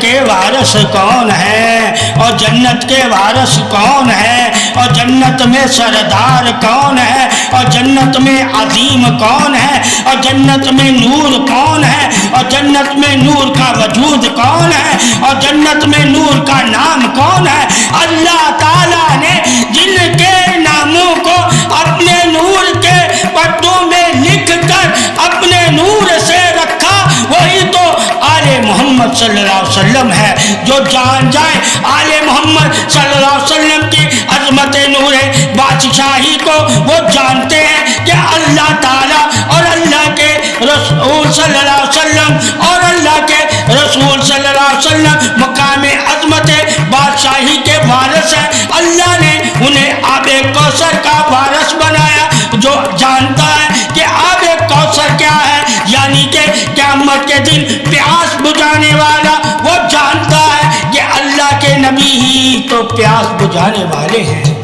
کے وارث کون ہیں اور جنت کے وارث کون ہیں اور جنت میں سردار کون ہے اور جنت میں عظیم کون ہے اور جنت میں نور کون ہے اور جنت میں نور کا وجود کون ہے اور جنت میں نور کا نام کون ہے؟ اللہ تعالیٰ نے جن کے ناموں کو اپنے نور کے پردوں میں لکھ کر اپنے نور سے رکھا وہی تو آل محمد صلی اللہ علیہ وسلم ہے۔ جو جان جائے آل محمد صلی اللہ علیہ وسلم کی عظمت نور بادشاہی کو، وہ جانتے ہیں کہ اللہ تعالیٰ اور اللہ کے رسول صلی اللہ علیہ وسلم اور اللہ کے رسول صلی اللہ علیہ وسلم مقام عظمت بادشاہی کے وارث ہیں۔ اللہ نے انہیں آب کوثر کا وارث بنایا۔ جو جانتا ہے کہ آب کوثر کیا ہے، یعنی کہ قیامت کے دن پیاس بجھانے والا، وہ جانتا ہے کہ اللہ کے نبی ہی تو پیاس بجھانے والے ہیں۔